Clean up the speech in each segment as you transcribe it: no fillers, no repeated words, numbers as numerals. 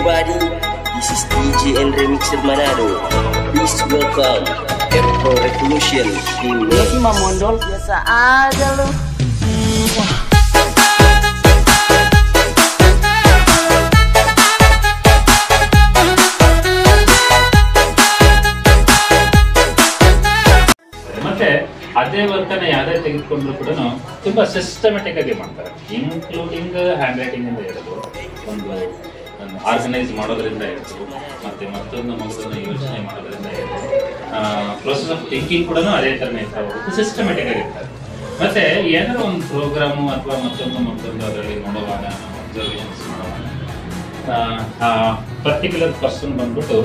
everybody, this is DJ and Remixer Manado. Please welcome Pro Revolution Team. Dia sih Mamondol biasa aja lu. ಮತ್ತೆ ಅದೇ ವರ್ಕನ್ನ ಯಾರೇ ತೆಗೆದುಕೊಂಡ್ರು ಕೂಡ ತುಂಬಾ systematic ಆಗಿ ಮಾಡ್ತಾರೆ, ಇನ್ಕ್ಲೂಡಿಂಗ್ ಹ್ಯಾಂಡ್ ರೈಟಿಂಗ್ ಇಂದ ಹಿಡಿದು ಒಂದು ಆರ್ಗನೈಸ್ ಮಾಡೋದ್ರಿಂದ ಹಿಡಿದು ಮತ್ತೆ ಮತ್ತೊಂದು ಮಗುವನ್ನು ಯೋಚನೆ ಮಾಡೋದ್ರಿಂದ ಹಿಡಿದು ಪ್ರೊಸೆಸ್ ಆಫ್ ಥಿಂಕಿಂಗ್ ಕೂಡ ಅದೇ ಥರನೇ ಇರ್ತಾ ಹೋಗುತ್ತೆ, ಸಿಸ್ಟಮೆಟಿಕ್ ಆಗಿರ್ತಾರೆ. ಮತ್ತೆ ಏನಾದ್ರು ಒಂದು ಪ್ರೋಗ್ರಾಮು ಅಥವಾ ಮತ್ತೊಂದು ಅದರಲ್ಲಿ ನೋಡುವಾಗ ಅಬ್ಸರ್ವೇಷನ್ಸ್ ಮಾಡುವಾಗ ಪರ್ಟಿಕ್ಯುಲರ್ ಪರ್ಸನ್ ಬಂದ್ಬಿಟ್ಟು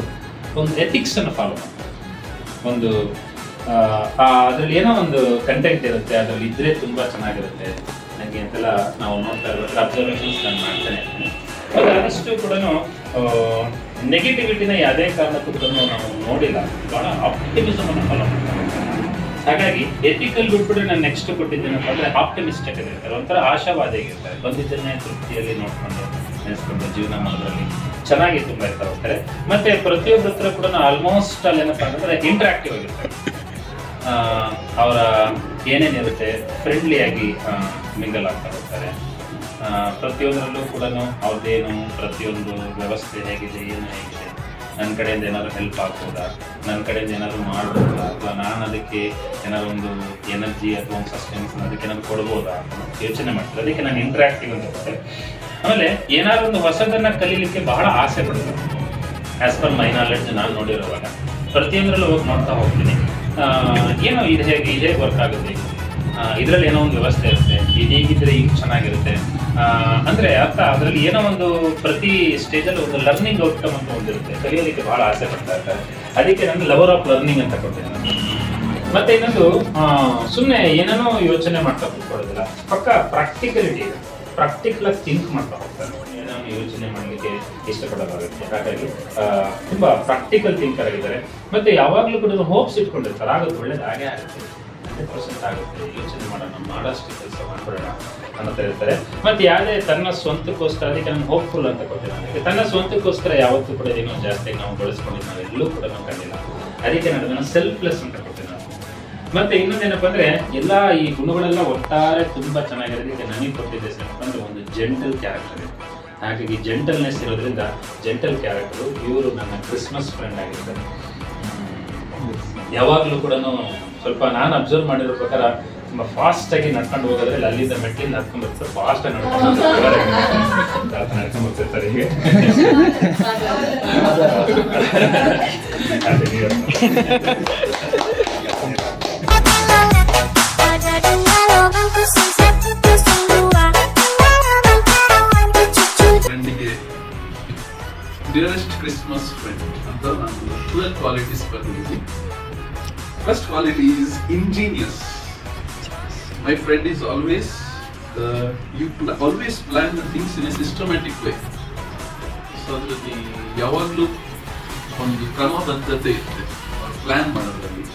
ಒಂದು ಎಥಿಕ್ಸ್ ಅನ್ನು ಫಾಲೋ ಮಾಡ್ತಾರೆ. ಒಂದು ಅದರಲ್ಲಿ ಏನೋ ಒಂದು ಕಂಟೆಂಟ್ ಇರುತ್ತೆ, ಅದರಲ್ಲಿ ಇದ್ರೆ ತುಂಬಾ ಚೆನ್ನಾಗಿರುತ್ತೆ ನನಗೆ ಅಂತೆಲ್ಲ ನಾವು ನೋಡ್ತಾ ಇರ್ಬೇಕಾದ್ರೆ ಅಬ್ಸರ್ವೇಷನ್ಸ್ ನಾನು ಮಾಡ್ತಾನೆ ಇರ್ತೀನಿ. ಮತ್ತು ಆದಷ್ಟು ಕೂಡ ನೆಗೆಟಿವಿಟಿನ ಯಾವುದೇ ಕಾರಣಕ್ಕೂ ಕೂಡ ನಾವು ನೋಡಿಲ್ಲ, ಬಹಳ ಆಪ್ಟಿಮಿಸಮ್ ಅನ್ನು ಫಾಲೋ ಮಾಡ್ತಾರೆ. ಹಾಗಾಗಿ ಎಥಿಕಲ್ ಬಿಟ್ಬಿಟ್ಟು ನಾನು ನೆಕ್ಸ್ಟ್ ಕೊಟ್ಟಿದ್ದೇನಪ್ಪ ಅಂದರೆ ಆಪ್ಟಿಮಿಸ್ಟಿಕ್ ಆಗಿರ್ತಾರೆ, ಒಂಥರ ಆಶಾವಾದಿಯಾಗಿರ್ತಾರೆ, ಬಂದಿದ್ದನ್ನೇ ತೃಪ್ತಿಯಲ್ಲಿ ನೋಡ್ಕೊಂಡು ನೆನೆಸ್ಕೊಂಡು ಜೀವನ ಮಾಡೋದ್ರಲ್ಲಿ ಚೆನ್ನಾಗಿ ತುಂಬ ಇರ್ತಾ ಹೋಗ್ತಾರೆ. ಮತ್ತೆ ಪ್ರತಿಯೊಬ್ಬರ ಹತ್ರ ಕೂಡ ಆಲ್ಮೋಸ್ಟ್ ಅಲ್ಲಿ ಏನಪ್ಪ ಅಂತಂದ್ರೆ ಇಂಟ್ರಾಕ್ಟಿವ್ ಆಗಿರ್ತಾರೆ. ಅವರ ಏನೇನಿರುತ್ತೆ ಫ್ರೆಂಡ್ಲಿಯಾಗಿ ಮಿಂಗಲ್ ಆಗ್ತಾ ಹೋಗ್ತಾರೆ. ಪ್ರತಿಯೊಂದರಲ್ಲೂ ಕೂಡ ಅವ್ರದ್ದೇನು ಪ್ರತಿಯೊಂದು ವ್ಯವಸ್ಥೆ ಹೇಗಿದೆ, ಏನು ಹೇಗಿದೆ, ನನ್ನ ಕಡೆಯಿಂದ ಏನಾದ್ರು ಹೆಲ್ಪ್ ಆಗ್ಬೋದಾ, ನನ್ನ ಕಡೆಯಿಂದ ಏನಾದ್ರು ಮಾಡ್ಬೋದಾ, ಅಥವಾ ನಾನು ಅದಕ್ಕೆ ಏನಾದ್ರು ಒಂದು ಎನರ್ಜಿ ಅಥವಾ ಒಂದು ಸಸ್ಟೆನ್ಸ್ ಅದಕ್ಕೆ ಏನಾದ್ರು ಕೊಡ್ಬೋದಾ ಯೋಚನೆ ಮಾಡ್ತಾರೆ. ಅದಕ್ಕೆ ನಾನು ಇಂಟ್ರಾಕ್ಟಿವ್ ಅಂತ ಬರುತ್ತೆ. ಆಮೇಲೆ ಏನಾದ್ರು ಒಂದು ಹೊಸದನ್ನ ಕಲೀಲಿಕ್ಕೆ ಬಹಳ ಆಸೆ ಪಡ್ತಾರೆ. ಆಸ್ ಪರ್ ಮೈ ನಾಲೆಡ್ಜ್ ನಾನು ನೋಡಿರುವಾಗ ಪ್ರತಿಯೊಂದರಲ್ಲೂ ಹೋಗಿ ನೋಡ್ತಾ ಹೋಗ್ತೀನಿ, ಏನೋ ಇದೇ ವರ್ಕ್ ಆಗುತ್ತೆ, ಇದರಲ್ಲಿ ಏನೋ ಒಂದು ವ್ಯವಸ್ಥೆ ಇರುತ್ತೆ, ಹೀಗಿದ್ರೆ ಈಗ ಚೆನ್ನಾಗಿರುತ್ತೆ ಅಂದರೆ ಅರ್ಥ ಅದರಲ್ಲಿ ಏನೋ ಒಂದು ಪ್ರತಿ ಸ್ಟೇಜಲ್ಲಿ ಒಂದು ಲರ್ನಿಂಗ್ ಔಟ್ಕಮ್ ಅಂತ ಒಂದಿರುತ್ತೆ, ಕಲಿಯೋದಕ್ಕೆ ಬಹಳ ಆಸೆ ಪಡ್ತಾ ಇರ್ತಾರೆ. ಅದಕ್ಕೆ ನಾನು ಲವರ್ ಆಫ್ ಲರ್ನಿಂಗ್ ಅಂತ ಕೊಡ್ತೀನಿ. ಮತ್ತೆ ಇನ್ನೊಂದು ಸುಮ್ಮನೆ ಏನೇನೋ ಯೋಚನೆ ಮಾಡ್ತಾ ಕೂತ್ಕೊಳ್ಳೋದಿಲ್ಲ, ಪಕ್ಕ ಪ್ರಾಕ್ಟಿಕಲಿಟಿ ಇದೆ, ಪ್ರಾಕ್ಟಿಕಲ್ ಆಗಿ ಥಿಂಕ್ ಮಾಡ್ತಾ ಹೋಗ್ತಾರೆ, ಏನೋ ಯೋಚನೆ ಮಾಡಲಿಕ್ಕೆ ಇಷ್ಟಪಡೋದಾಗುತ್ತೆ. ಹಾಗಾಗಿ ತುಂಬ ಪ್ರಾಕ್ಟಿಕಲ್ ಥಿಂಕರ್ ಆಗಿದ್ದಾರೆ. ಮತ್ತೆ ಯಾವಾಗಲೂ ಕೂಡ ಹೋಪ್ಸ್ ಇಟ್ಕೊಂಡಿರ್ತಾರೆ, ಆಗುತ್ತೆ ಒಳ್ಳೇದು ಹಾಗೆ ಆಗುತ್ತೆ, 100% ಆಗುತ್ತೆ, ಯೋಚನೆ ಮಾಡೋಣ, ಮಾಡೋಷ್ಟು ಕೆಲಸ ಮಾಡ್ಕೊಳ್ಳೋಣ ಅಂತ ಇರ್ತಾರೆ. ಮತ್ತೆ ಯಾವುದೇ ತನ್ನ ಸ್ವಂತಕ್ಕೋಸ್ಕರ, ಅದಕ್ಕೆ ನಾನು ಹೋಪ್ಫುಲ್ ಅಂತ ಕೊಡ್ತೀನಿ. ನನಗೆ ತನ್ನ ಸ್ವಂತಕ್ಕೋಸ್ಕರ ಯಾವತ್ತೂ ಕೂಡ ಏನೋ ಜಾಸ್ತಿ ನಾವು ಬಳಸ್ಕೊಂಡಿದ್ದು ನಾವೆಲ್ಲೂ ಕೂಡ ನಾವು ಕಂಡಿಲ್ಲ. ಅದಕ್ಕೆ ನಾನು ಅದನ್ನು ಸೆಲ್ಫ್ಲೆಸ್ ಅಂತ ಕೊಡ್ತೀನಿ ನಾನು. ಮತ್ತೆ ಇನ್ನೊಂದೇನಪ್ಪ ಅಂದ್ರೆ ಎಲ್ಲ ಈ ಗುಣಗಳೆಲ್ಲ ಒಟ್ಟಾರೆ ತುಂಬಾ ಚೆನ್ನಾಗಿರೋದಕ್ಕೆ ನನಗೆ ಕೊಟ್ಟಿದ್ದೆ ಏನಪ್ಪ ಅಂದ್ರೆ ಒಂದು ಜೆಂಟಲ್ ಕ್ಯಾರೆಕ್ಟರ್ ಇದೆ. ಹಾಗಾಗಿ ಜೆಂಟಲ್ನೆಸ್ ಇರೋದ್ರಿಂದ ಜೆಂಟಲ್ ಕ್ಯಾರೆಕ್ಟರು ಇವರು ನನ್ನ ಕ್ರಿಸ್ಮಸ್ ಫ್ರೆಂಡ್ ಆಗಿರ್ತಾರೆ. ಯಾವಾಗಲೂ ಕೂಡ ಸ್ವಲ್ಪ ನಾನು ಅಬ್ಸರ್ವ್ ಮಾಡಿರೋ ಪ್ರಕಾರ ತುಂಬ ಫಾಸ್ಟ್ ಆಗಿ ನಡ್ಕೊಂಡು ಹೋಗೋದ್ರಲ್ಲಿ ಅಲ್ಲಿಂದ ಮೆಟ್ಟಿಂದ ನಡ್ಕೊಂಡು ಬರ್ತಾರೆ, ಫಾಸ್ಟ್ ಆಗಿ ನಡ್ಕೊಂಡು ಬರ್ತಿರ್ತಾರೆ. ಹೀಗೆ Dearest Christmas friend, under 12 qualities per movie. First quality is ingenious. My friend is always always plan the things in a systematic way. So that the ಯಾವಾಗಲೂ ಒಂದು ಕ್ರಮಬದ್ಧತೆ ಇರುತ್ತೆ ಪ್ಲಾನ್ ಮಾಡೋದ್ರಲ್ಲಿ.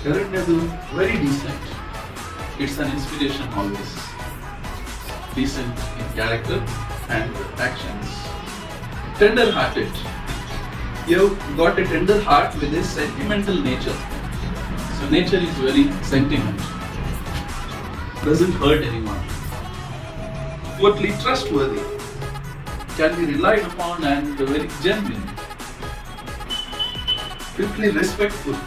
ಎರಡನೇದು very decent. It's an inspiration always. Decent in character and actions. Tender-hearted. You've got a tender heart with a sentimental nature. So nature is very sentiment. Doesn't hurt anyone. Totally trustworthy. Can be relied upon and very genuine. Fifthly, respectful.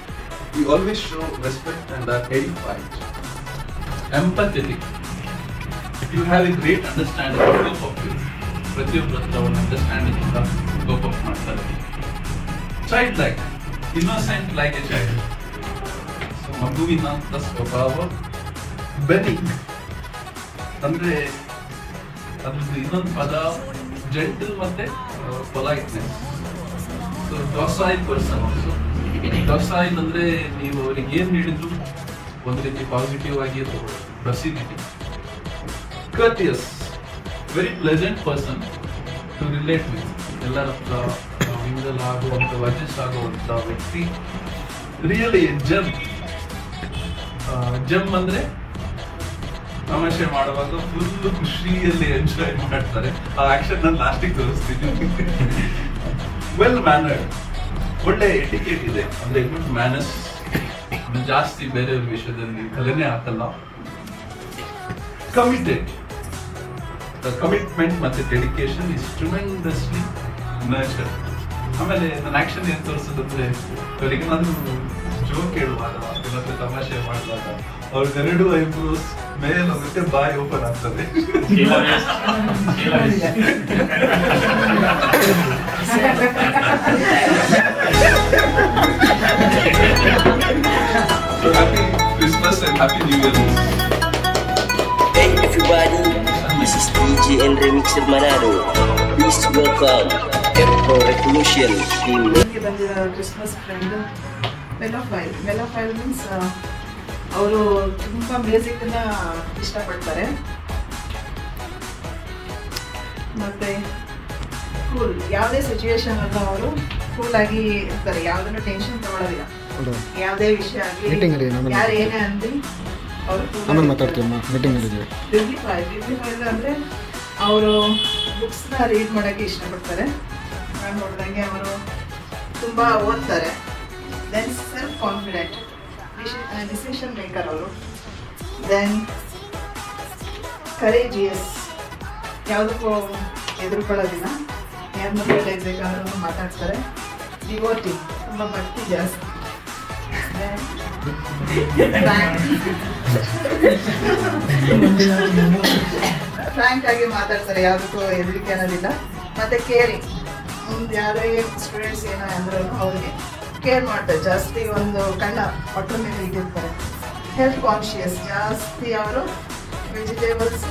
You always show respect and are edified. Empathetic. You have a great understanding of you. ಪ್ರತಿಯೊಬ್ಬರ ಹತ್ರ ಒಂದು understanding ಇಂದ cope up ಮಾಡ್ತಾರೆ. Child like, innocent like a child. ಮಗುವಿನಂತ ಸ್ವಭಾವ. Benign ಅಂದ್ರೆ ಅದ್ರದ್ದು ಇನ್ನೊಂದು ಪದ ಜೆಂಟಲ್ ಮತ್ತೆ politeness. So docile person also. Docile ಅಂದ್ರೆ ನೀವು ಅವ್ರಿಗೆ ಏನ್ ನೀಡಿದ್ರು ಒಂದು ರೀತಿ ಪಾಸಿಟಿವ್ ಆಗಿ ಪ್ರಸಿದ್ಧಿ. Courteous, very pleasant person to relate with. ಎಲ್ಲರ ಹತ್ರ ಮಿಂಗಲ್ ಆಗುವಂಥ ಅಡ್ಜಸ್ಟ್ ಆಗುವಂಥ ವ್ಯಕ್ತಿ. ರಿಯಲಿ ಜಮ್. ಜಮ್ ಅಂದ್ರೆ ತಮಾಷೆ ಮಾಡುವಾಗ ಫುಲ್ ಖುಷಿಯಲ್ಲಿ ಎಂಜಾಯ್ ಮಾಡ್ತಾರೆ. ಆ ಆಕ್ಷನ್ ನಾನು ಲಾಸ್ಟಿಗೆ ತೋರಿಸ್ತೀನಿ. ವೆಲ್ ಮ್ಯಾನರ್ಡ್, ಒಳ್ಳೆ ಎಟಿಕೇಟ್ ಇದೆ, ಅಂದ್ರೆ ಗುಡ್ ಮ್ಯಾನರ್ಸ್. ಜಾಸ್ತಿ ಬೇರೆ ವಿಷಯದಲ್ಲಿ ತಲೆನೇ ಹಾಕಲ್ಲ. ಕಮಿಟ್ಮೆಂಟ್ ಮತ್ತೆ ಡೆಡಿಕೇಶನ್ ಇಸ್ ಟ್ರಿಮೆಂಡಸ್ಲಿ ನರ್ಚರ್ಡ್. ಆಮೇಲೆ ನನ್ನ ಆಕ್ಷನ್ ಏನ್ ತೋರಿಸೋದಂದ್ರೆ, ಅವರಿಗೆ ನಾನು ಜೋಕ್ ಹೇಳುವಾಗ ಮತ್ತೆ ತಮಾಷೆ ಮಾಡುವಾಗ ಅವ್ರಿಗೆರಡು ಐಬ್ರೋಸ್ ಮೇಲೆ ಹೋಗುತ್ತೆ, ಬಾಯಿ ಓಪನ್ ಆಗ್ತದೆ. Happy Christmas and Happy New Year. Hey everybody, this is DJ and Remixer Manado. Please welcome Afro Revolution team. Christmas friend melophile. Melophile means ಅವರು ತುಂಬ ಮ್ಯೂಸಿಕ್ನ ಇಷ್ಟಪಡ್ತಾರೆ. ಮತ್ತು ಕೂಲ್, ಯಾವುದೇ ಸಿಚುವೇಶನ್ ಅಲ್ಲೂ ಅವರು ಕೂಲಾಗಿ ಇರ್ತಾರೆ, ಯಾವುದನ್ನು ಟೆನ್ಷನ್ ತಗೊಳ್ಳೋದಿಲ್ಲ. ಯಾವುದೇ ವಿಷಯ ಆಗಲಿ, ಯಾರು ಏನೇ ಅಂದು ಅವರು ಬಿಬ್ಲಿಫೈಲ್ ಅಂದರೆ ಅವರು ಬುಕ್ಸ್ನ ರೀಡ್ ಮಾಡೋಕ್ಕೆ ಇಷ್ಟಪಡ್ತಾರೆ. ನಾನು ನೋಡಿದಂಗೆ ಅವರು ತುಂಬ ಓದ್ತಾರೆ. Then self confident, decision maker ಅವರು. ದೆನ್ ಕರೇಜಿಯಸ್, ಯಾವುದಕ್ಕೂ ಹೆದರ್ಕೊಳ್ಳೋದಿಲ್ಲ, ಯಾರ ಮಕ್ಕಳಲ್ಲಿ ಬೇಕಾದ್ರೂ ಮಾತಾಡ್ತಾರೆ. ಡಿವೋಟಿ, ತುಂಬ ಭಕ್ತಿ ಜಾಸ್ತಿ. ಫ್ರ್ಯಾಂಕ್ ಆಗಿ ಮಾತಾಡ್ತಾರೆ, ಯಾವುದಕ್ಕೂ ಹೆದರಿಕೆ ಅನ್ನೋದಿಲ್ಲ. ಮತ್ತು ಕೇರಿಂಗ್, ಮುಂದೆ ಯಾರೇ ಸ್ಟೂಡೆಂಟ್ಸ್ ಏನೋ ಅಂದ್ರೂ ಅವ್ರಿಗೆ ಕೇರ್ ಮಾಡ್ತಾರೆ ಜಾಸ್ತಿ. ಒಂದು ಕಣ್ಣ ಮಕ್ಕಳ ಮೇಲೆ ಇಟ್ಟಿರ್ತಾರೆ. ಹೆಲ್ತ್ ಕಾನ್ಶಿಯಸ್ ಜಾಸ್ತಿ ಅವರು. ವೆಜಿಟೇಬಲ್ಸು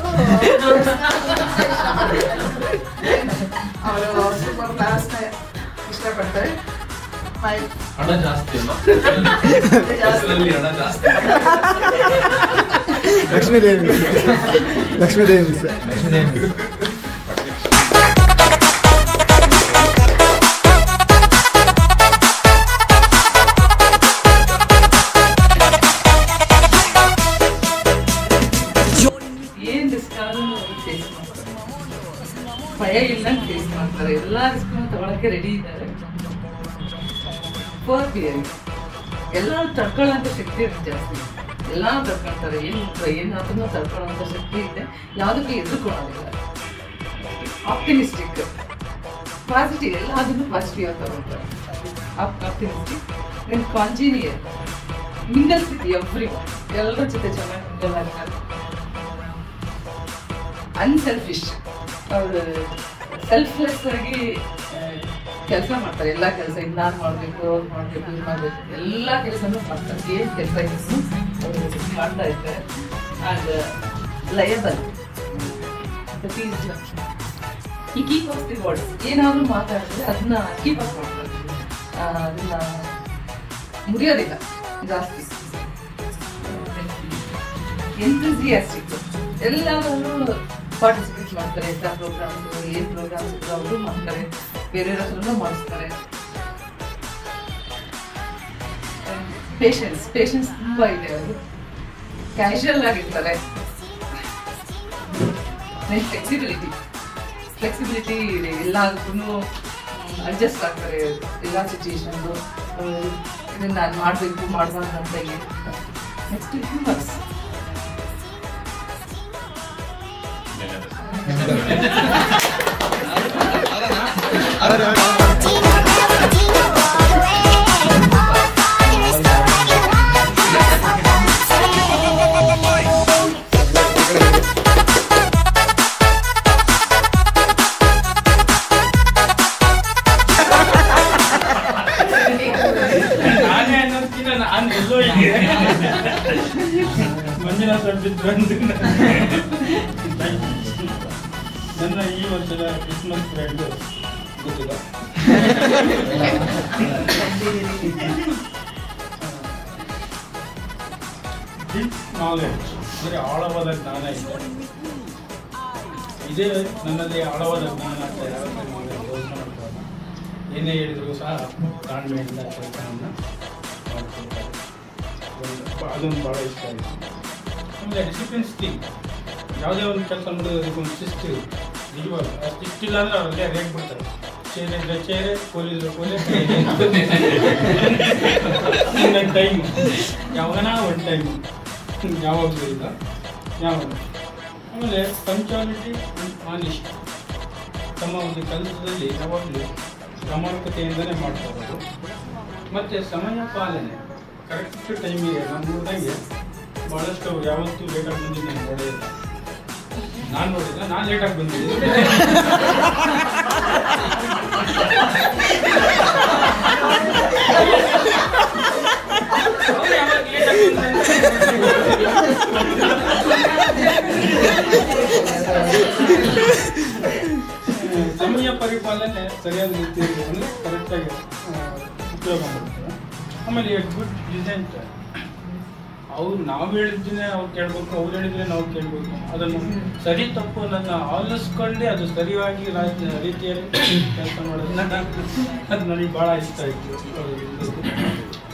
ಅವರು ಸೂಪರ್ ಕ್ಲಾಸ್ನ ಇಷ್ಟಪಡ್ತಾರೆ. ಹಣ ಜಾಸ್ತಿ ಅಲ್ಲ, ಹಣ ಜಾಸ್ತಿ. ಲಕ್ಷ್ಮೀದೇವಿ ಭಯ ಇಲ್ಲಂಗೆ ಫೇಸ್ ಮಾಡ್ತಾರೆ. ಎಲ್ಲ ರಿಸ್ಕ್ನು ತಗೊಳಕ್ಕೆ ರೆಡಿ ಇದ್ದಾರೆ. ಎಲ್ಲರೂ ತಡ್ಕೊಳ್ಳೋಂಥ ಶಕ್ತಿ ಇರುತ್ತೆ ಜಾಸ್ತಿ. ಎಲ್ಲ ತಡ್ಕೊಳ್ತಾರೆ, ಏನಾದ್ರೂ ತಡ್ಕೊಳ್ಳೋಂಥ ಶಕ್ತಿ ಇದೆ. ಯಾವುದಕ್ಕೂ ಎದುರ್ಕೊಳ್ಳೋದಿಲ್ಲ. ಆಪ್ಟಿಮಿಸ್ಟಿಕ್, ಪಾಸಿಟಿವ್, ಎಲ್ಲದನ್ನು ಪಾಸಿಟಿವ್ ಆಗಿ ತಗೊಳ್ತಾರೆ. Optimistic. Then congenial, mingles with everyone, ಎಲ್ಲರ ಜೊತೆ ಚೆನ್ನಾಗಿ ಮಿಂಗಲ್ ಆಗ್ತಾರೆ. ಅನ್ಸೆಲ್ಫಿಶ್, ಅವರು ಸೆಲ್ಫ್ಲೆಸ್ ಆಗಿ ಕೆಲಸ ಮಾಡ್ತಾರೆ. ಎಲ್ಲ ಕೆಲಸ ನಾನು ಮಾಡಬೇಕು, ಅವ್ರು ಮಾಡಬೇಕು, ಇದು ಮಾಡಬೇಕು, ಎಲ್ಲ ಕೆಲಸನೂ ಮಾಡ್ತಾರೆ. ಏನು ಕೆಲಸ ಇದ್ರು ಅವರು ಮಾಡ್ತಾ ಇರ್ತಾರೆ. ಆ್ಯಂಡ್ ಲಯಬಲ್, ಈ ಕೀಪ್ ಆಫ್ ದಿ ವರ್ಡ್ಸ್, ಏನಾದರೂ ಮಾತಾಡಿದ್ರೆ ಅದನ್ನ ಕೀಪ್ ಆಫ್ ಮಾಡ್ತಾರೆ, ಅದನ್ನ ಮುರಿಯೋದಿಲ್ಲ ಜಾಸ್ತಿ. ಎಂಥೂಸಿಯಾಸ್ಟಿಕ್, ಎಲ್ಲರೂ ಪಾರ್ಟಿಸಿಪೇಟ್ ಮಾಡ್ತಾರೆ. ಎಂಥ ಪ್ರೋಗ್ರಾಮ್ಸ್, ಏನು ಪ್ರೋಗ್ರಾಮ್ಸ್ ಇದ್ರು ಅವರು ಮಾಡ್ತಾರೆ, ಬೇರೆಯವ್ರ ಹತ್ರನೂ ಮಾಡಿಸ್ತಾರೆ. ಪೇಷನ್ಸ್ ತುಂಬ ಇದೆ. ಅವರು ಕ್ಯಾಶುಯಲ್ ಆಗಿರ್ತಾರೆ. ಫ್ಲೆಕ್ಸಿಬಿಲಿಟಿ ಇದೆ, ಎಲ್ಲದಕ್ಕೂ ಅಡ್ಜಸ್ಟ್ ಆಗ್ತಾರೆ. ಎಲ್ಲ ಸಿಚುಯೇಷನ್ದು ಇದನ್ನು ನಾನು ಮಾಡಬೇಕು ಮಾಡಬಾರ್ದು ಅಂತ ಏನು. ನೆಕ್ಸ್ಟ್ ಹ್ಯೂಮರ್ಸ್, ನನ್ನ ಈ ವರ್ಷದ ಕ್ರಿಸ್ಮಸ್ ಫ್ರೆಂಡ್ ಗೊತ್ತಿಲ್ಲ. ಡೀಪ್ ನಾಲೆಡ್ಜ್ ಅಂದರೆ ಆಳವಾದ ಜ್ಞಾನ ಇದೆ. ಇದೇ ನನ್ನಲ್ಲಿ ಆಳವಾದ ಜ್ಞಾನ ಅಂತ ಯಾರು ಏನೇ ಹೇಳಿದ್ರು ಸಹ ತಾಳ್ಮೆಯಿಂದ ಕೆಲಸವನ್ನು ಮಾಡ್ತಿರ್ತಾರೆ. ಅದೊಂದು ಭಾಳ ಇಷ್ಟ ಆಯಿತು. ಆಮೇಲೆ ಡಿಸಿಪ್ಲಿನ್ ಸ್ಕಿಲ್, ಯಾವುದೇ ಒಂದು ಕೆಲಸ ಮಾಡಿದ್ರೆ ಅದಕ್ಕೊಂದು ಶಿಸ್ತು ಇದೆ ನಿಜವಾಗ. ಆ ಶಿಸ್ತಿಲ್ಲ ಅಂದರೆ ಅವ್ರಿಗೆ ರೇಟ್ ಬಿಡ್ತಾರೆ. ಚೇರೆ ಇದ್ರೆ ಚೇರೆ, ಕೋಲಿ ಇದ್ರೆ ಕೋಲಿ, ಇನ್ನೊಂದು ಟೈಮು ಯಾವಾಗನ ಒಂದು ಟೈಮು ಯಾವಾಗಲೂ ಇಲ್ಲ ಯಾವಾಗ. ಆಮೇಲೆ ಪಂಚಾಲಿಟಿ ಆನೆಸ್ಟ್ ತಮ್ಮ ಒಂದು ಕೆಲಸದಲ್ಲಿ ಯಾವಾಗಲೂ ಪ್ರಾಮಾಣಿಕತೆಯಿಂದಲೇ ಮಾಡ್ತಾ ಇರೋದು. ಮತ್ತು ಸಮಯ ಪಾಲನೆ ಕರೆಕ್ಟ್ ಟೈಮಿಗೆ ನಾನು ನೋಡಿದಂಗೆ ಭಾಳಷ್ಟು ಯಾವತ್ತೂ ಲೇಟಾಗಿ ಬಂದಿದ್ದು ನಾನು ನೋಡೋದಿಲ್ಲ. ನಾನು ಲೇಟಾಗಿ ಬಂದಿದ್ದೆ. ಸಮಯ ಪರಿಪಾಲನೆ ಸರಿಯಾದ ರೀತಿಯಲ್ಲಿ ಅಂದರೆ ಕರೆಕ್ಟಾಗಿ ಉಪಯೋಗ ಮಾಡ್ತಾರೆ. ಆಮೇಲೆ ಗುಡ್ ಡಿಸೈನ್ ಅವ್ರು ನಾವು ಹೇಳಿದ್ರೆ ಅವ್ರು ಕೇಳಬೇಕು, ಅವ್ರು ಹೇಳಿದ್ರೆ ನಾವು ಕೇಳಬೇಕು. ಅದನ್ನು ಸರಿ ತಪ್ಪು ನನ್ನ ಆಲಿಸ್ಕೊಂಡೆ ಅದು ಸರಿಯಾಗಿ ರೀತಿಯಲ್ಲಿ ಕೆಲಸ ಮಾಡೋದು ಅದು ನನಗೆ ಭಾಳ ಇಷ್ಟ ಆಯಿತು.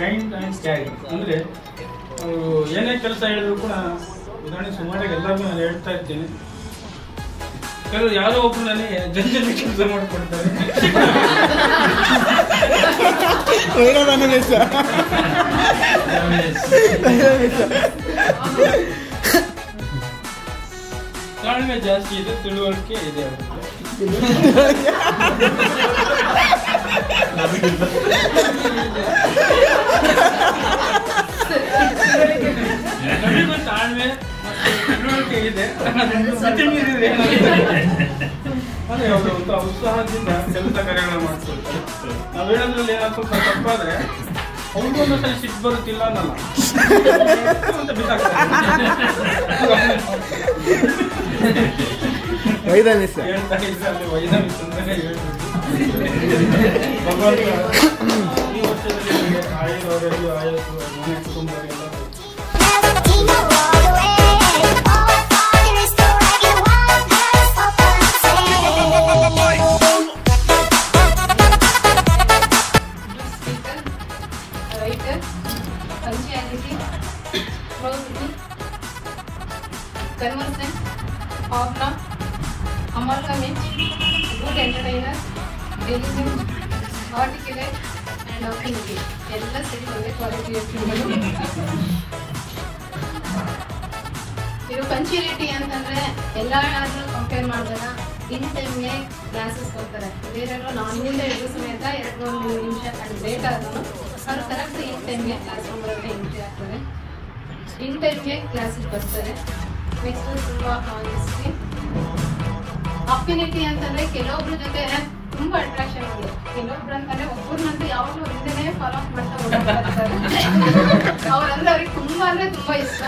ಕೈಂಡ್ ಆ್ಯಂಡ್ ಕ್ಯಾರಿ ಅಂದರೆ ಏನೇ ಕೆಲಸ ಹೇಳಿದ್ರು ಕೂಡ ಉದಾಹರಣೆ ಸುಮಾರಾಗಿ ಎಲ್ಲರಿಗೂ ನಾನು ಹೇಳ್ತಾ ಇದ್ದೇನೆ. ಕೆಲವರು ಯಾರೋ ಒಬ್ರು ನನಗೆ ಜಲ್ದಿ ಕೆಲಸ ಮಾಡಿಕೊಡ್ತಾರೆ. ತಾಳ್ಮೆ ಜಾಸ್ತಿ ಇದೆ, ತಿಳುವಳಿಕೆ ಇದೆ. ನಮಗೂ ತಾಳ್ಮೆ ತಿಳುವಳಿಕೆ ಇದೆ. ಅದೇ ಅವರು ಒಂದು ಉತ್ಸಾಹದಿಂದ ಕೆಲಸ ಕಾರ್ಯಗಳನ್ನ ಮಾಡ್ಕೊಳ್ತಾರೆ. ನಾವು ಹೇಳೋದ್ರಲ್ಲಿ ಏನಾದ್ರು ಸ್ವಲ್ಪ ತಪ್ಪಾದ್ರೆ ಅವ್ರಿಗೂ ಒಂದೊಂದ್ಸಲ ಸಿಟ್ಟು ಬರುತ್ತಿಲ್ಲ ಅನ್ನಲ್ಲ ಅಂತ ಬಿಸಾಕ್ತಾರೆ. ಹೇಳ್ತಾ ಇದ್ರೆ ಅಲ್ಲಿ ವೈಧಾನಿಕ ಅಂತಾನೆ ಹೇಳ್ಬೇಕು. ಭಗವಂತ ಈ ವರ್ಷದಲ್ಲಿ ಆಯುರ್ವೇದ ಆಯಸ್ಸು ಮನೆ ಕುಟುಂಬ conversant, opera, amalgamate, good entertainer, diligent, articulate, and opinionative. ಎಲ್ಲ ಸರಿ ಒಂದೇ ಕ್ವಾಲಿಟಿ ಇದು ಪಂಚುಯಾಲಿಟಿ ಅಂತಂದ್ರೆ ಎಲ್ಲಾದ್ರೂ ಕಂಪೇರ್ ಮಾಡಿದಾಗ ಇನ್ ಟೈಮ್ಗೆ ಕ್ಲಾಸಸ್ ಕೊಡ್ತಾರೆ. ಬೇರೆಯವರು ನಾನಿಂದ ಹಿಡಿದು ಸಮೇತ 2-3 ನಿಮಿಷ ಅದು ಲೇಟ್ ಆದ್ರೂ ಅವರು ಕರೆಕ್ಟ್ ಇನ್ ಟೈಮ್ಗೆ ಕ್ಲಾಸ್ ಮಾಡೋಕ್ಕೆ ಎಂಟ್ರಿ ಆಗ್ತಾರೆ, ಇನ್ ಟೈಮ್ಗೆ ಕ್ಲಾಸಿಗೆ ಬರ್ತಾರೆ. ನೆಕ್ಸ್ಟ್ ತುಂಬ ಆನೆಸ್ಟಿ. ಅಫಿನಿಟಿ ಅಂತಂದ್ರೆ ಕೆಲವೊಬ್ರ ಜೊತೆ ತುಂಬಾ ಅಟ್ರಾಕ್ಷನ್ ಇದೆ. ಕೆಲವೊಬ್ರು ಅಂತಂದ್ರೆ ಒಬ್ಬರನ್ನಂತೂ ಯಾವಾಗಲೂ ಹಿಂದೆನೇ ಫಾಲೋ ಅಪ್ ಮಾಡ್ತಾ ಹೋಗ್ತಾರೆ. ಅವ್ರಂದ್ರೆ ಅವ್ರಿಗೆ ತುಂಬಾ ಅಂದ್ರೆ ತುಂಬಾ ಇಷ್ಟ.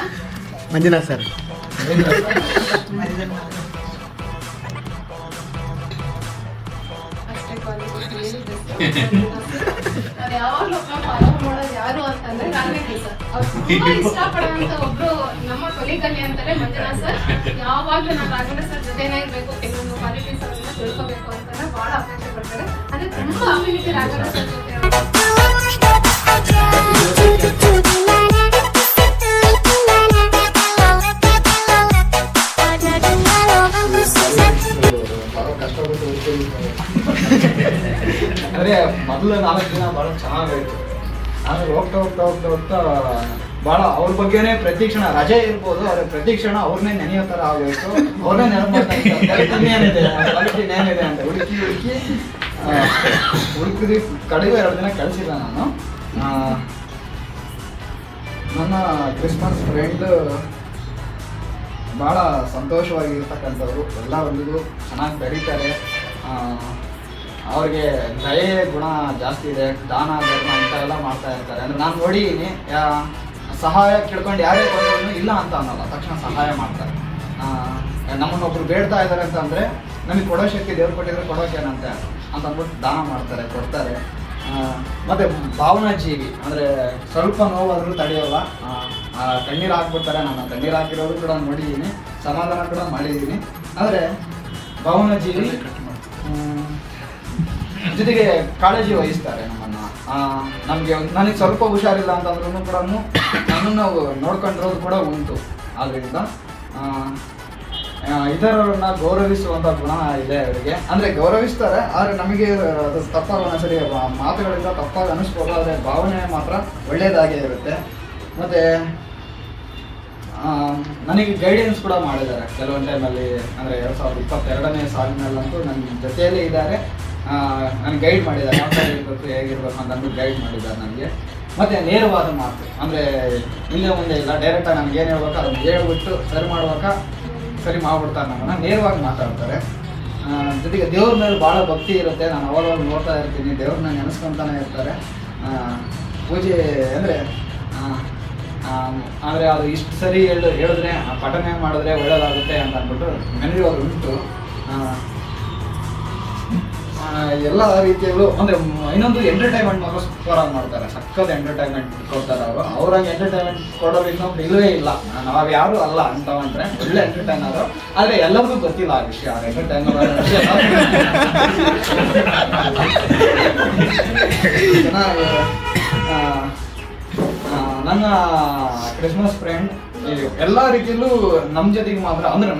ಮಂಜುನಾಥ್ ಸರ್ ಅಷ್ಟೇ ಕ್ವಾಲಿಟಿ. ಯಾವಾಗಲೂ ಫಾಲೋ ಮಾಡೋದು ಯಾರು ಅಂತಂದ್ರೆ ರಾಘವೇಂದ್ರ ಸರ್. ಅವ್ರು ತುಂಬಾ ಇಷ್ಟಪಡುವಂತ ಒಬ್ರು ನಮ್ಮ ಕೊಲಿಗಲ್ಲಿ ಅಂತಾರೆ ಮಂಜುನಾಥ್ ಸರ್. ಯಾವಾಗ್ಲೂ ನಾವು ರಾಘವೇಂದ್ರ ಸರ್ ಜೊತೆನೇ ಇರ್ಬೇಕು, ಕೆಲವೊಂದು ಕ್ವಾಲಿಟೀಸ್ ಅವನ್ನ ತಿಳ್ಕೋಬೇಕು ಅಂತ ಬಹಳ ಅಪೇಕ್ಷೆ ಪಡ್ತಾರೆ. ಅಂದ್ರೆ ತುಂಬಾ ಅಫಿನಿಟಿ ರಾಘವೇಂದ್ರ ಸರ್ ಜೊತೆ. ಅಂದರೆ ಮೊದಲು 4 ದಿನ ಭಾಳ ಚೆನ್ನಾಗಾಯಿತು. ಆಮೇಲೆ ಹೋಗ್ತಾ ಹೋಗ್ತಾ ಹೋಗ್ತಾ ಹೋಗ್ತಾ ಭಾಳ ಅವ್ರ ಬಗ್ಗೆನೇ ಪ್ರತಿಕ್ಷಣ ರಜೆ ಇರ್ಬೋದು, ಅವ್ರ ಪ್ರತಿಕ್ಷಣ ಅವ್ರನ್ನೇ ನೆನೆಯೋ ಥರ ಆಗೋಯ್ತು. ಅವ್ರನ್ನೇ ನೆನಪು ಮಾಡ್ತಾ ಏನಿದೆ ಕ್ವಾಲಿಟಿ ಏನಿದೆ ಅಂತ ಹುಡುಕಿ ಕಡೆಗೂ 2 ದಿನ ಕಳಿಸಿಲ್ಲ ನಾನು. ನನ್ನ ಕ್ರಿಸ್ಮಸ್ ಫ್ರೆಂಡ್ ಭಾಳ ಸಂತೋಷವಾಗಿರ್ತಕ್ಕಂಥವ್ರು, ಎಲ್ಲರೊಂದಿಗೂ ಚೆನ್ನಾಗಿ ಬೆರೀತಾರೆ. ಅವ್ರಿಗೆ ದಯೆ ಗುಣ ಜಾಸ್ತಿ ಇದೆ, ದಾನ ಧರ್ಮ ಇಂಥವೆಲ್ಲ ಮಾಡ್ತಾ ಇರ್ತಾರೆ. ಅಂದರೆ ನಾನು ನೋಡಿದ್ದೀನಿ, ಸಹಾಯ ಕೇಳ್ಕೊಂಡು ಯಾರೇ ಬಂದ್ರು ಇಲ್ಲ ಅಂತ ಅನ್ನೋಲ್ಲ, ತಕ್ಷಣ ಸಹಾಯ ಮಾಡ್ತಾರೆ. ನಮ್ಮನ್ನೊಬ್ರು ಬೇಡ್ತಾ ಇದ್ದಾರೆ ಅಂತಂದರೆ ನಮಗೆ ಕೊಡೋ ಶಕ್ತಿ ದೇವ್ರು ಕೊಟ್ಟಿದ್ರೆ ಕೊಡೋಕೇನಂತೆ ಅಂತ ಅಂದ್ಬಿಟ್ಟು ದಾನ ಮಾಡ್ತಾರೆ, ಕೊಡ್ತಾರೆ. ಮತ್ತು ಭಾವನಾ ಜೀವಿ, ಅಂದರೆ ಸ್ವಲ್ಪ ನೋವಾದರೂ ತಡೆಯೋಲ್ಲ, ಕಣ್ಣೀರು ಹಾಕ್ಬಿಡ್ತಾರೆ. ನಾನು ಕಣ್ಣೀರು ಹಾಕಿರೋದು ಕೂಡ ನೋಡಿದ್ದೀನಿ, ಸಮಾಧಾನ ಕೂಡ ಮಾಡಿದ್ದೀನಿ. ಆದರೆ ಭಾವನಾ ಜೀವಿ ಜೊತೆಗೆ ಕಾಳಜಿ ವಹಿಸ್ತಾರೆ ನಮ್ಮನ್ನು. ನನಗೆ ಸ್ವಲ್ಪ ಹುಷಾರಿಲ್ಲ ಅಂತಂದ್ರೂ ಕೂಡ ನನ್ನನ್ನು ನೋಡ್ಕೊಂಡಿರೋದು ಕೂಡ ಉಂಟು. ಆದ್ದರಿಂದ ಇತರರನ್ನ ಗೌರವಿಸುವಂತ ಗುಣ ಇದೆ ಅವರಿಗೆ. ಅಂದ್ರೆ ಗೌರವಿಸ್ತಾರೆ, ಆದ್ರೆ ನಮಗೆ ಅದು ತಪ್ಪಾಗ ಒಂದ್ಸರಿ ಮಾತುಗಳಿಂದ ತಪ್ಪಾಗಿ ಅನಿಸ್ಬೋದು, ಆದರೆ ಭಾವನೆ ಮಾತ್ರ ಒಳ್ಳೇದಾಗೇ ಇರುತ್ತೆ. ಮತ್ತೆ ನನಗೆ ಗೈಡೆನ್ಸ್ ಕೂಡ ಮಾಡಿದ್ದಾರೆ ಕೆಲವೊಂದು ಟೈಮಲ್ಲಿ. ಅಂದರೆ 2022ನೇ ಸಾಲಿನಲ್ಲಂತೂ ನನ್ನ ಜೊತೆಯಲ್ಲೇ ಇದ್ದಾರೆ, ನನಗೆ ಗೈಡ್ ಮಾಡಿದ್ದಾರೆ, ಯಾವ ಥರ ಇರಬೇಕು ಹೇಗಿರ್ಬೇಕು ಅಂತ ಗೈಡ್ ಮಾಡಿದ್ದಾರೆ ನನಗೆ. ಮತ್ತು ನೇರವಾದ ಮಾತು, ಅಂದರೆ ಹಿಂದೆ ಮುಂದೆ ಇಲ್ಲ, ಡೈರೆಕ್ಟಾಗಿ ನನಗೆ ಏನು ಹೇಳ್ಬೇಕು ಅದನ್ನು ಹೇಳ್ಬಿಟ್ಟು ಸರಿ ಮಾಡಿಬಿಡ್ತಾರೆ, ನಮ್ಮನ್ನು ನೇರವಾಗಿ ಮಾತಾಡ್ತಾರೆ. ಜೊತೆಗೆ ದೇವ್ರ ಮೇಲೆ ಭಾಳ ಭಕ್ತಿ ಇರುತ್ತೆ, ನಾನು ಅವಾಗ ನೋಡ್ತಾ ಇರ್ತೀನಿ, ದೇವ್ರನ್ನ ನೆನೆಸ್ಕೊತಾನೆ ಇರ್ತಾರೆ. ಪೂಜೆ ಅಂದರೆ ಆದರೆ ಅದು ಇಷ್ಟು ಸರಿ ಹೇಳಿದ್ರೆ ಪಠನೆ ಮಾಡಿದ್ರೆ ಒಳ್ಳೆಯದಾಗುತ್ತೆ ಅಂತ ಅಂದ್ಬಿಟ್ಟು ನೆನೆಯೋದು ಉಂಟು. ಎಲ್ಲ ರೀತಿಯಲ್ಲೂ ಅಂದರೆ ಇನ್ನೊಂದು ಎಂಟರ್ಟೈನ್ಮೆಂಟ್ ಮಾತ್ರ ಸೂಪರಾಗಿ ಮಾಡ್ತಾರೆ, ಸಕ್ಕತ್ ಎಂಟರ್ಟೈನ್ಮೆಂಟ್ ಕೊಡ್ತಾರೆ ಅವರು. ಅವ್ರಂಗೆ ಎಂಟರ್ಟೈನ್ಮೆಂಟ್ ಕೊಡೋರು ಇನ್ನೊಬ್ರು ಇಲ್ಲವೇ ಇಲ್ಲ, ನಾವು ಯಾರು ಅಲ್ಲ ಅಂತವಂದ್ರೆ ಒಳ್ಳೆ ಎಂಟರ್ಟೈನರು. ಆದರೆ ಎಲ್ಲರಿಗೂ ಗೊತ್ತಿಲ್ಲ ಆ ವಿಷಯ, ಎಂಟರ್ಟೈನರ್ ವಿಷಯ ಚೆನ್ನಾಗಿ. ನನ್ನ ಕ್ರಿಸ್ಮಸ್ ಫ್ರೆಂಡ್ ಎಲ್ಲ ರೀತಿಯಲ್ಲೂ ನಮ್ಮ ಜೊತೆಗೆ ಮಾತ್ರ ಅಂದ್ರೆ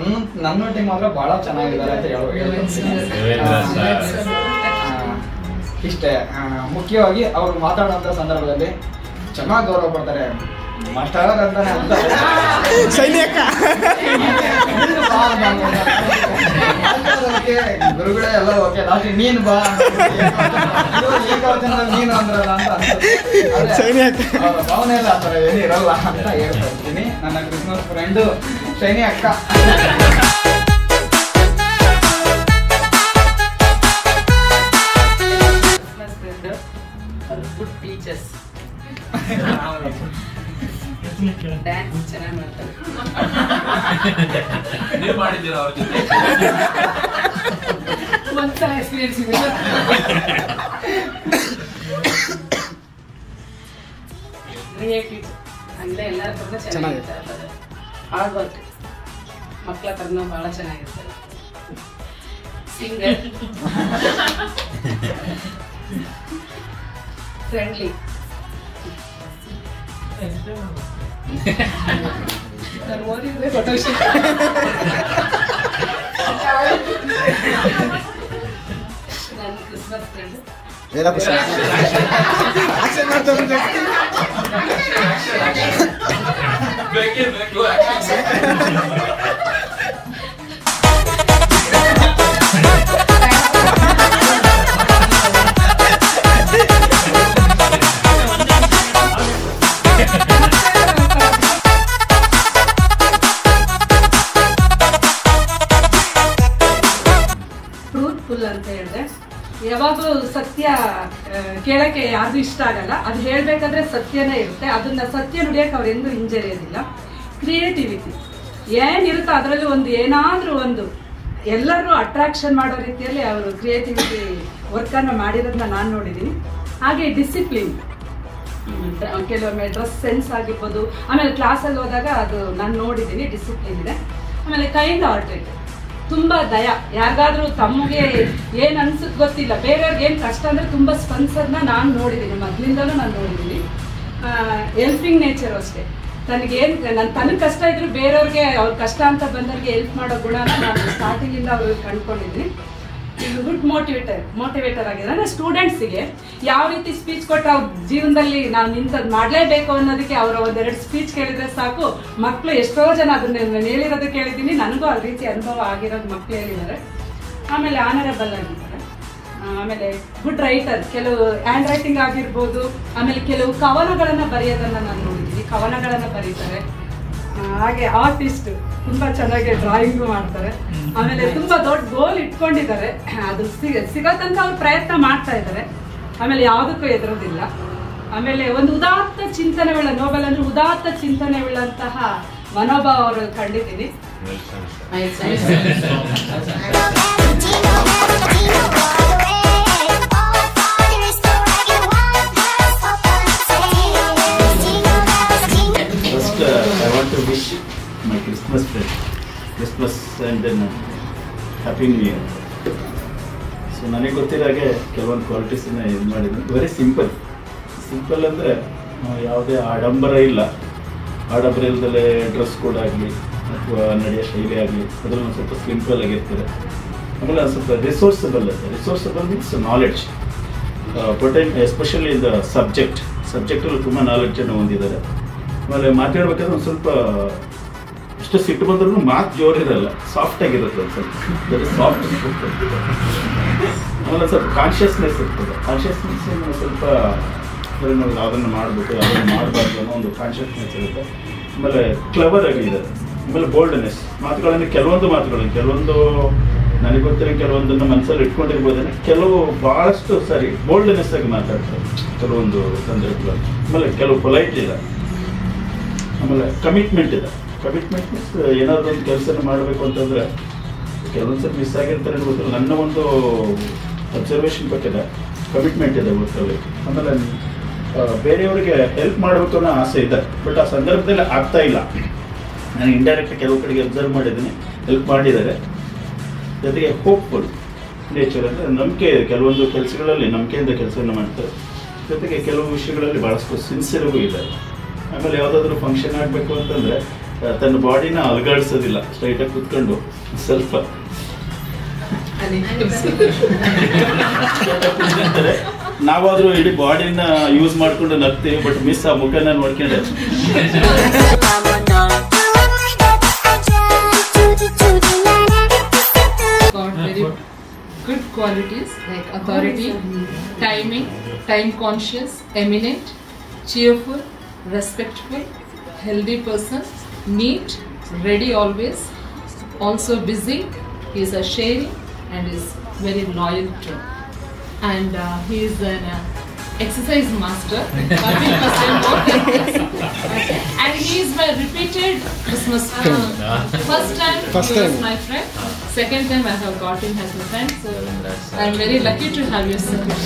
ನನ್ನೊಟ್ಟಿಗೆ ಮಾತ್ರ ಬಹಳ ಚೆನ್ನಾಗಿದ್ದಾರೆ ಅಂತ ಇಷ್ಟೇ. ಮುಖ್ಯವಾಗಿ ಅವರು ಮಾತಾಡುವಂತ ಸಂದರ್ಭದಲ್ಲಿ ಚೆನ್ನಾಗಿ ಗೌರವ ಕೊಡ್ತಾರೆ. ಮಾಸ್ಟರ್ ಅಂತಾನೆ ಅಂತ ಗುರುಗಳೇ ಎಲ್ಲ ಓಕೆ, ಲಾಸ್ಟ್ ನೀನು ಬಾ ನೀನು ಅಂದ್ರಲ್ಲ ಅಂತ ಅವರ ಭಾವನೆ ಎಲ್ಲ ಆ ಥರ ಏನಿರಲ್ಲ ಅಂತ ಹೇಳ್ತಾ ಇರ್ತೀನಿ. ನನ್ನ ಕ್ರಿಸ್ಮಸ್ ಫ್ರೆಂಡು ಶೈನಿ ಅಕ್ಕ. ಗುಡ್ ಟೀಚರ್ಸ್, ಡ್ಯಾನ್ಸ್ ಚೆನ್ನಾಗಿ ಮಾಡ್ತಾರೆ. ನೀವು ಮಾಡಿದ್ದೀರಾ ಅವ್ರ ಜೊತೆ? ಒಂದ್ಸಲ ಎಕ್ಸ್ಪೀರಿಯನ್ಸ್ ಇದೆ. ಕ್ರಿಯೇಟಿವ್ ಅಂದರೆ ಎಲ್ಲರ ಥರನೂ ಚೆನ್ನಾಗಿರ್ತಾರೆ. ಹಾರ್ಡ್ ವರ್ಕ್ ಮಕ್ಕಳ ಥರನೂ ಭಾಳ ಚೆನ್ನಾಗಿರ್ತಾರೆ. ಸಿಂಗರ್, ಫ್ರೆಂಡ್ಲಿ, ನಾನು ಓದಿದ್ರೆ ಫೋಟೋಶೂಟ್. ನನ್ನ ಕ್ರಿಸ್ಮಸ್ ಫ್ರೆಂಡ್ ಅಂತ ಹೇಳಿದ್ರೆ, ಯಾವಾಗಲೂ ಸತ್ಯ ಕೇಳಕ್ಕೆ ಯಾರಿಗೂ ಇಷ್ಟ ಆಗಲ್ಲ, ಅದು ಹೇಳ್ಬೇಕಾದ್ರೆ ಸತ್ಯನೇ ಇರುತ್ತೆ. ಅದನ್ನ ಸತ್ಯ ನುಡಿಯಕ್ಕೆ ಅವ್ರು ಎಂದೂ ಹಿಂಜರಿಯೋದಿಲ್ಲ. ಕ್ರಿಯೇಟಿವಿಟಿ ಏನಿರುತ್ತೋ ಅದರಲ್ಲಿ ಒಂದು ಏನಾದರೂ ಒಂದು ಎಲ್ಲರೂ ಅಟ್ರಾಕ್ಷನ್ ಮಾಡೋ ರೀತಿಯಲ್ಲಿ ಅವರು ಕ್ರಿಯೇಟಿವಿಟಿ ವರ್ಕನ್ನು ಮಾಡಿರೋದನ್ನ ನಾನು ನೋಡಿದ್ದೀನಿ. ಹಾಗೆ ಡಿಸಿಪ್ಲಿನ್, ಕೆಲವೊಮ್ಮೆ ಡ್ರೆಸ್ ಸೆನ್ಸ್ ಆಗಿರ್ಬೋದು, ಆಮೇಲೆ ಕ್ಲಾಸಲ್ಲಿ ಹೋದಾಗ ಅದು ನಾನು ನೋಡಿದ್ದೀನಿ, ಡಿಸಿಪ್ಲಿನ್ ಇದೆ. ಆಮೇಲೆ ಕೈಂಡ್ ಹಾರ್ಟೆಡ್, ತುಂಬ ದಯ, ಯಾರಿಗಾದ್ರೂ ತಮಗೆ ಏನು ಅನ್ಸುತ್ತೆ ಗೊತ್ತಿಲ್ಲ, ಬೇರೆಯವ್ರಿಗೆ ಏನು ಕಷ್ಟ ಅಂದರೆ ತುಂಬ ಸ್ಪಂದಿಸೋದನ್ನ ನಾನು ನೋಡಿದ್ದೀನಿ, ಮೊದಲಿಂದಲೂ ನಾನು ನೋಡಿದ್ದೀನಿ. ಹೆಲ್ಪಿಂಗ್ ನೇಚರು ಅಷ್ಟೇ, ತನಗೆ ಕಷ್ಟ ಇದ್ರು ಬೇರೆಯವ್ರಿಗೆ ಅವ್ರ ಕಷ್ಟ ಅಂತ ಬಂದವ್ರಿಗೆ ಹೆಲ್ಪ್ ಮಾಡೋ ಗುಣನ ನಾನು ಸ್ಟಾರ್ಟಿಂಗಿಂದ ಅವ್ರಿಗೆ ಕಂಡುಕೊಂಡಿದ್ದೀನಿ. ಇದು ಗುಡ್ ಮೋಟಿವೇಟರ್ ಆಗಿದೆ. ಅಂದರೆ ಸ್ಟೂಡೆಂಟ್ಸಿಗೆ ಯಾವ ರೀತಿ ಸ್ಪೀಚ್ ಕೊಟ್ಟರೆ ಅವ್ರ ಜೀವನದಲ್ಲಿ ನಾವು ನಿಂತದ್ದು ಮಾಡಲೇಬೇಕು ಅನ್ನೋದಕ್ಕೆ ಅವರ ಒಂದೆರಡು ಸ್ಪೀಚ್ ಕೇಳಿದ್ರೆ ಸಾಕು, ಮಕ್ಕಳು ಎಷ್ಟೋ ಜನ ಅದನ್ನ ನಾನು ಹೇಳಿರೋದು ಕೇಳಿದ್ದೀನಿ, ನನಗೂ ಆ ರೀತಿ ಅನುಭವ ಆಗಿರೋದು ಮಕ್ಕಳು ಹೇಳಿದ್ದಾರೆ. ಆಮೇಲೆ ಆನರಬಲ್ ಆಗಿದ್ದಾರೆ. ಆಮೇಲೆ ಗುಡ್ ರೈಟರ್, ಕೆಲವು ಹ್ಯಾಂಡ್ ರೈಟಿಂಗ್ ಆಗಿರ್ಬೋದು, ಆಮೇಲೆ ಕೆಲವು ಕವನಗಳನ್ನು ಬರೆಯೋದನ್ನು ನಾನು ನೋಡಿದ್ದೀನಿ, ಕವನಗಳನ್ನು ಬರೀತಾರೆ. ಹಾಗೆ ಆರ್ಟಿಸ್ಟ್, ತುಂಬ ಚೆನ್ನಾಗಿ ಡ್ರಾಯಿಂಗು ಮಾಡ್ತಾರೆ. ಆಮೇಲೆ ತುಂಬ ದೊಡ್ಡ ಗೋಲ್ ಇಟ್ಕೊಂಡಿದ್ದಾರೆ, ಅದು ಸಿಗೋ ತನಕ ಅವ್ರು ಪ್ರಯತ್ನ ಮಾಡ್ತಾ ಇದ್ದಾರೆ. ಆಮೇಲೆ ಯಾವುದಕ್ಕೂ ಎದುರೋದಿಲ್ಲ. ಆಮೇಲೆ ಒಂದು ಉದಾತ್ತ ಚಿಂತನೆಗಳ, ನೋಬೆಲ್ ಅಂದ್ರೆ ಉದಾತ್ತ ಚಿಂತನೆಗಳಂತಹ ಮನೋಭಾವ ಅವರು ಕಂಡಿದ್ದೀನಿ. I want to wish my Christmas friend Christmas and then Happy New Year. So ನನಗೆ ಗೊತ್ತಿರೋ ಹಾಗೆ ಕೆಲವೊಂದು ಕ್ವಾಲಿಟೀಸನ್ನ ಇದು ಮಾಡಿದ್ದೀನಿ. ವೆರಿ ಸಿಂಪಲ್ ಅಂದರೆ ಯಾವುದೇ ಆಡಂಬರ ಇಲ್ಲ, ಆಡಂಬರ ಇಲ್ಲದಲ್ಲೇ ಡ್ರೆಸ್ ಕೋಡ್ ಆಗಲಿ, ಅಥವಾ ನಡೆಯೋ ಶೈಲಿ ಆಗಲಿ ಅದರಲ್ಲಿ ಒಂದು ಸ್ವಲ್ಪ ಸಿಂಪಲ್ ಆಗಿರ್ತಾರೆ. ಆಮೇಲೆ ಒಂದು ಸ್ವಲ್ಪ ರಿಸೋರ್ಸಬಲ್ ಇರುತ್ತೆ. Resourceful means knowledge, especially in the ಸಬ್ಜೆಕ್ಟಲ್ಲಿ ತುಂಬ ನಾಲೆಡ್ಜನ್ನು ಹೊಂದಿದ್ದಾರೆ. ಆಮೇಲೆ ಮಾತಾಡ್ಬೇಕಾದ್ರೆ ಒಂದು ಸ್ವಲ್ಪ ಅಷ್ಟು ಸಿಟ್ಟು ಬಂದ್ರೂ ಮಾತು ಜೋರಿರಲ್ಲ, ಸಾಫ್ಟ್ ಆಗಿರುತ್ತೆ. ಒಂದು ಸ್ವಲ್ಪ ಸಾಫ್ಟ್ ಆಮೇಲೆ ಒಂದು ಸ್ವಲ್ಪ ಕಾನ್ಷಿಯಸ್ನೆಸ್ ಇರ್ತದೆ. ಕಾನ್ಷಿಯಸ್ನೆಸ್ ಸ್ವಲ್ಪ ನಾವು ಯಾವುದನ್ನು ಮಾಡಬೇಕು ಯಾವುದನ್ನು ಮಾಡಬಾರ್ದು ಅನ್ನೋ ಒಂದು ಕಾನ್ಷಿಯಸ್ನೆಸ್ ಇರುತ್ತೆ. ಆಮೇಲೆ ಕ್ಲವರ್ ಆಗಿದ್ದಾರೆ. ಆಮೇಲೆ ಬೋಲ್ಡ್ನೆಸ್, ಕೆಲವೊಂದು ನನಗೆ ಗೊತ್ತಿರೋ ಕೆಲವೊಂದನ್ನು ಮನಸ್ಸಲ್ಲಿ ಇಟ್ಕೊಂಡಿರ್ಬೋದೇನೆ, ಕೆಲವು ಭಾಳಷ್ಟು ಸಾರಿ ಬೋಲ್ಡ್ನೆಸ್ ಆಗಿ ಮಾತಾಡ್ತಾರೆ ಕೆಲವೊಂದು ಸಂದರ್ಭಗಳಲ್ಲಿ. ಆಮೇಲೆ ಕೆಲವು ಪೊಲೈಟ್ ಇದೆ. ಆಮೇಲೆ ಕಮಿಟ್ಮೆಂಟ್ ಇದೆ. ಕಮಿಟ್ಮೆಂಟ್ ಮೀನ್ಸ್ ಏನಾದರೂ ಒಂದು ಕೆಲಸನ ಮಾಡಬೇಕು ಅಂತಂದರೆ ಕೆಲವೊಂದು ಸಲ ಮಿಸ್ ಆಗಿರ್ತಾರೆ ಗೊತ್ತಿಲ್ಲ. ನನ್ನ ಒಂದು ಅಬ್ಸರ್ವೇಷನ್ ಬೇಕಿದೆ, ಕಮಿಟ್ಮೆಂಟ್ ಇದೆ ಗೊತ್ತಲ್ಲಿ. ಆಮೇಲೆ ಬೇರೆಯವರಿಗೆ ಹೆಲ್ಪ್ ಮಾಡಬೇಕು ಅನ್ನೋ ಆಸೆ ಇದೆ, ಬಟ್ ಆ ಸಂದರ್ಭದಲ್ಲಿ ಆಗ್ತಾ ಇಲ್ಲ. ನಾನು ಇಂಡೈರೆಕ್ಟ್ ಕೆಲವು ಕಡೆಗೆ ಅಬ್ಸರ್ವ್ ಮಾಡಿದ್ದೀನಿ, ಹೆಲ್ಪ್ ಮಾಡಿದ್ದಾರೆ. ಜೊತೆಗೆ ಹೋಪ್ಫುಲ್ ನೇಚರ್ ಅಂದರೆ ನಂಬಿಕೆ, ಕೆಲವೊಂದು ಕೆಲಸಗಳಲ್ಲಿ ನಂಬಿಕೆಯಿಂದ ಕೆಲಸವನ್ನು ಮಾಡ್ತಾರೆ. ಜೊತೆಗೆ ಕೆಲವು ವಿಷಯಗಳಲ್ಲಿ ಭಾಳಷ್ಟು ಸಿನ್ಸಿಯರ್ಗೂ ಇದೆ. ಆಮೇಲೆ ಯಾವುದಾದ್ರೂ ಫಂಕ್ಷನ್ ಆಗಬೇಕು ಅಂತಂದರೆ ತನ್ನ ಬಾಡಿನ ಅಲುಗಾಡಿಸೋದಿಲ್ಲ, ಸ್ಟ್ರೈಟಾಗಿ ಕೂತ್ಕೊಂಡು ಸ್ವಲ್ಪ ನಾವಾದರೂ ಇಡೀ ಬಾಡಿನ ಯೂಸ್ ಮಾಡ್ಕೊಂಡು ನಗ್ತೀವಿ, ಬಟ್ ಮಿಸ್ ಆ ಮುಖನ ನೋಡ್ಕೊಂಡೆ. Good qualities like authority, timing, time conscious, eminent, cheerful, respectful, healthy person, neat, ready always, also busy. He is a sharing and is very loyal too. And he is an exercise master, 40% more than this. And he is my repeated Christmas friend. First time he was my friend. Second time I have got him as my friend. So I am very lucky to have your support.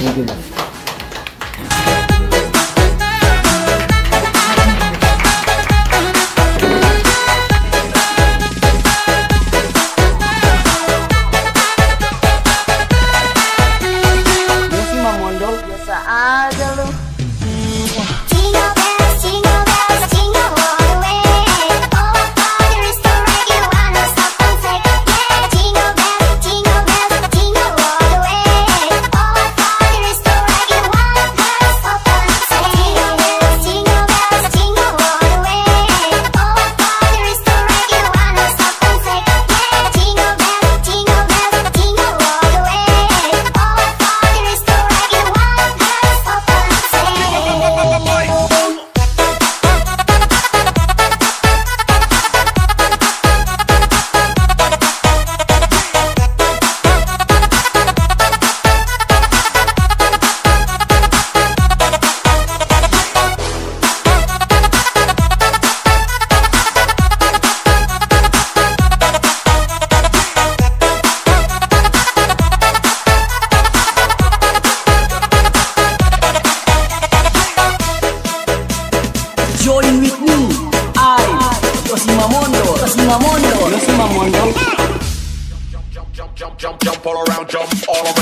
Jump all around, jump all around.